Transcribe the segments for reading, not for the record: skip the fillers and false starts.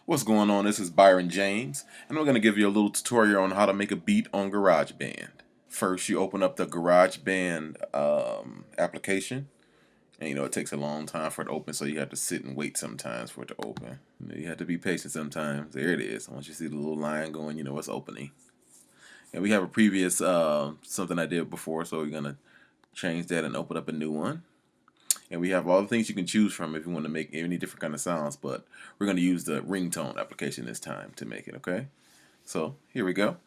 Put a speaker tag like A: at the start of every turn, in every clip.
A: What's going on? This is Byron James, and I'm going to give you a little tutorial on how to make a beat on GarageBand. First, you open up the GarageBand application, and it takes a long time for it to open, so you have to sit and wait sometimes for it to open. You have to be patient sometimes. There it is. Once you see the little line going, you know it's opening. And we have a previous something I did before, so we're going to change that and open up a new one. And we have all the things you can choose from if you want to make any different kind of sounds, but we're going to use the ringtone application this time to make it, okay? So here we go.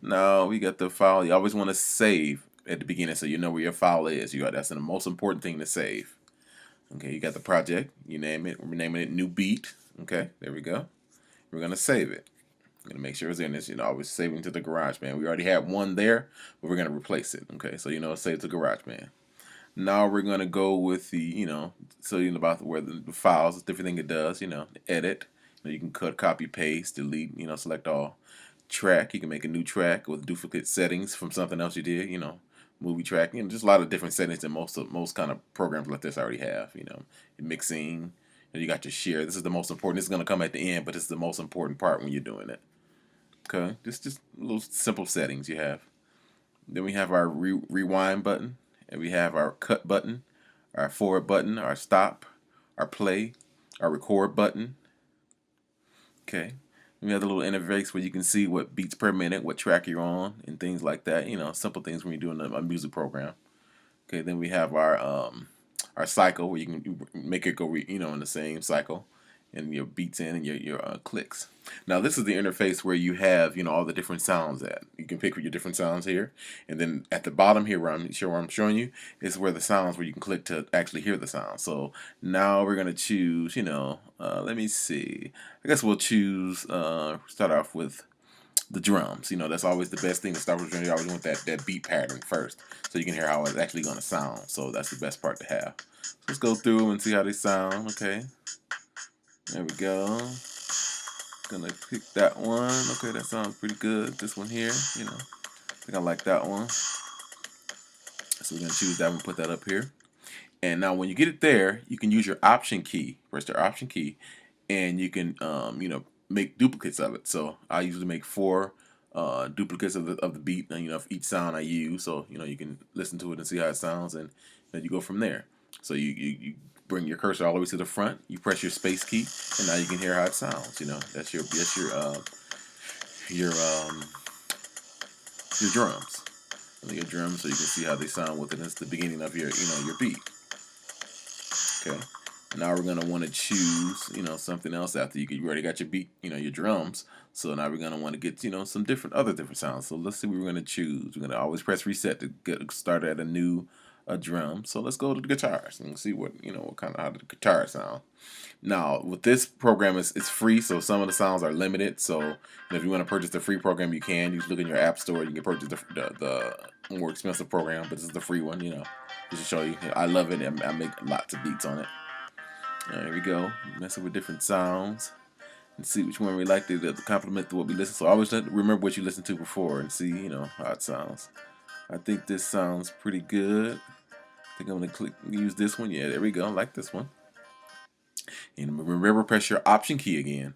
A: Now we got the file. You always want to save at the beginning so you know where your file is. That's the most important thing to save. Okay, you got the project. You name it. We're naming it New Beat. Okay, there we go. We're going to save it. I'm going to make sure it's in this. Always saving to the GarageBand. We already had one there, but we're going to replace it. Okay, so it's saved to GarageBand. Now we're going to go with the, so about where the files, different thing it does, edit. You can cut, copy, paste, delete, select all. Track, you can make a new track with duplicate settings from something else you did, movie track, just a lot of different settings that most kind of programs like this already have, mixing, you got your share. This is the most important. This is going to come at the end, but it's the most important part when you're doing it. Okay, just little simple settings you have. Then we have our rewind button. And we have our cut button, our forward button, our stop, our play, our record button. Okay. We have the little interface where you can see what beats per minute, what track you're on, and things like that. Simple things when you're doing a music program. Okay. Then we have our cycle where you can make it go, in the same cycle, and your beats in and your clicks. Now this is the interface where you have all the different sounds at. You can pick your different sounds here, and then at the bottom here where I'm showing you is where the sounds where you can click to actually hear the sound. So now we're gonna choose. Let me see. I guess we'll choose. Start off with the drums. That's always the best thing to start with. You always want that beat pattern first, so you can hear how it's actually gonna sound. So that's the best part to have. So let's go through them and see how they sound. Okay. There we go. Gonna pick that one. Okay, that sounds pretty good. This one here, I think I like that one. So we're gonna choose that one, put that up here. And now when you get it there, you can use your option key. Press the option key, and you can make duplicates of it. So I usually make 4 duplicates of the beat. And for each sound I use, so you can listen to it and see how it sounds, and then you go from there. So you bring your cursor all the way to the front. You press your space key, and now you can hear how it sounds. That's your drums. Your drums, so you can see how they sound with it. It's the beginning of your your beat. Okay. Now we're gonna want to choose something else after you already got your beat, your drums. So now we're gonna want to get some other different sounds. So let's see what we're gonna choose. We're gonna always press reset to get started at a new drum. So let's go to the guitars and see what what kind of how the guitar sound. Now with this program, it's free, so some of the sounds are limited. So if you want to purchase the free program, you can. You just look in your app store. You can purchase the more expensive program, but this is the free one. Just to show you, I love it, and I make lots of beats on it. There we go. Messing with different sounds and see which one we like to complement to what we listen. So always remember what you listened to before and see how it sounds. I think this sounds pretty good. I think I'm gonna use this one. Yeah, there we go. I like this one. And remember, press your option key again,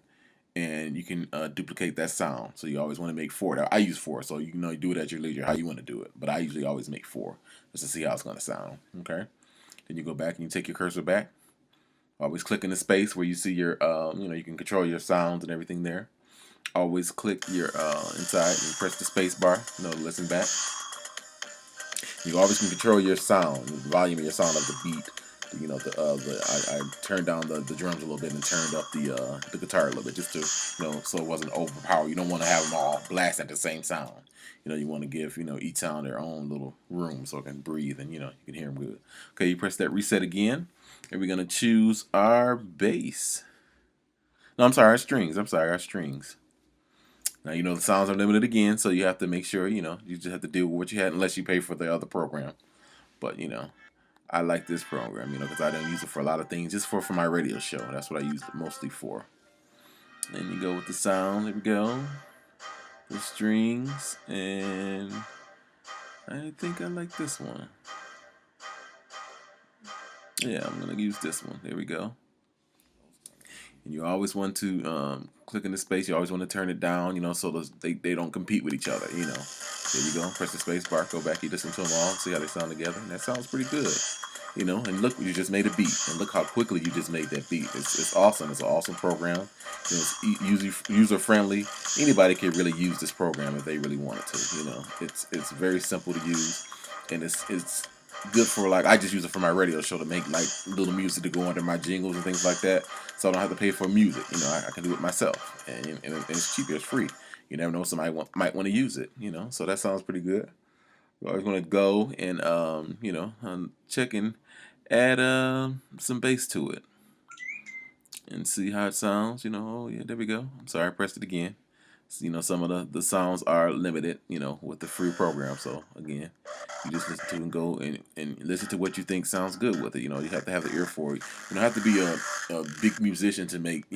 A: and you can duplicate that sound. So you always want to make 4. I use 4, so you do it at your leisure how you want to do it. But I usually always make 4 just to see how it's gonna sound. Okay. Then you go back and you take your cursor back. Always click in the space where you see your you can control your sounds and everything there. Always click your inside and press the space bar. To listen back. You always can control your sound, the volume of your sound of the beat. I turned down the drums a little bit and turned up the guitar a little bit just to so it wasn't overpowered. You don't want to have them all blast at the same sound. You want to give each sound their own little room so it can breathe and you can hear them good. Okay, you press that reset again, and we're gonna choose our bass. No, I'm sorry, our strings. Our strings. Now the sounds are limited again, so you have to make sure you just have to deal with what you had unless you pay for the other program. But I like this program because I don't use it for a lot of things, just for my radio show. That's what I use it mostly for. Then you go with the sound. There we go. The strings, and I think I like this one. Yeah, I'm gonna use this one. There we go. And you always want to click in the space. You always want to turn it down, so they don't compete with each other. There you go. Press the space bar. Go back. You listen to them all. See how they sound together. And that sounds pretty good. And look, you just made a beat, and look how quickly you just made that beat. It's awesome. It's an awesome program. It's user friendly. Anybody can really use this program if they really wanted to. It's very simple to use, and it's good for, like, I just use it for my radio show to make like little music to go under my jingles and things like that, so I don't have to pay for music. I can do it myself, and it's cheap. It's free. You never know, somebody might want to use it. So that sounds pretty good. We're always going to go and check and add some bass to it and see how it sounds. Oh yeah, there we go. I'm sorry, I pressed it again. So, some of the sounds are limited, with the free program. So again, you just listen to it and go and listen to what you think sounds good with it. You have to have the ear for it. You don't have to be a big musician to make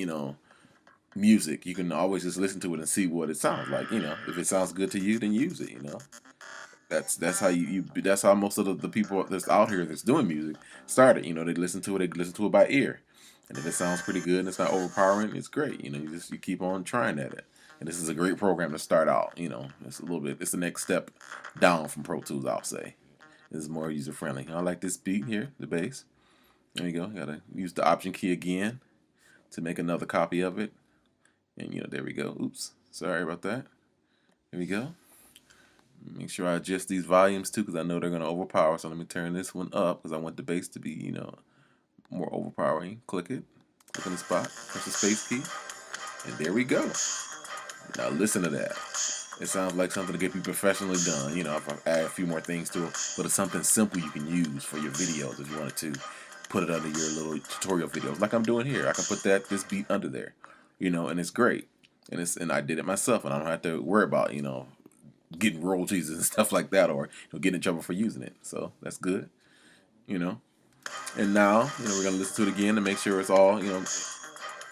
A: music. You can always just listen to it and see what it sounds like. If it sounds good to you, then use it. That's how that's how most of the people that's out here that's doing music started. They listen to it by ear, and if it sounds pretty good and it's not overpowering, it's great. You keep on trying at it. And this is a great program to start out. It's the next step down from Pro Tools, I'll say. This is more user friendly. I like this beat here, the bass. There you go. Gotta use the Option key again to make another copy of it. And there we go. Oops, sorry about that. There we go. Make sure I adjust these volumes too, because I know they're going to overpower. So let me turn this one up, because I want the bass to be, more overpowering. Click it. Click on the spot. Press the space key. And there we go. Now listen to that. It sounds like something to get professionally done. If I add a few more things to it. But it's something simple you can use for your videos if you wanted to. Put it under your little tutorial videos, like I'm doing here. I can put this beat under there. And it's great. And I did it myself, and I don't have to worry about, getting royalties and stuff like that, or getting in trouble for using it. So that's good. And now we're gonna listen to it again to make sure it's all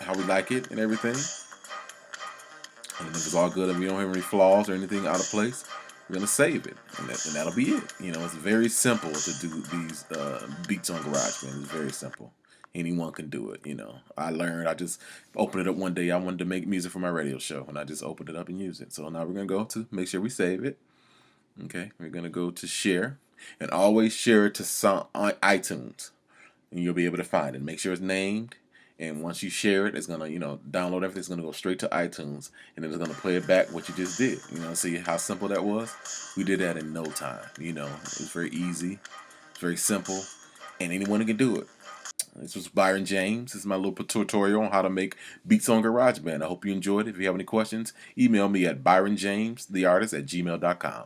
A: how we like it and everything. And if it's all good and we don't have any flaws or anything out of place, we're gonna save it, and that'll be it. It's very simple to do these beats on GarageBand. It's very simple. Anyone can do it. I just opened it up one day. I wanted to make music for my radio show, and I just opened it up and used it. So now we're gonna go to make sure we save it. Okay, we're gonna go to share, and always share it to on iTunes, and you'll be able to find it. Make sure it's named, and once you share it, it's gonna download everything. It's gonna go straight to iTunes, and then it's gonna play it back what you just did. See how simple that was? We did that in no time. It was very easy, it's very simple, and anyone can do it. This was Byron James. This is my little tutorial on how to make beats on GarageBand. I hope you enjoyed it. If you have any questions, email me at byronjamestheartist@gmail.com.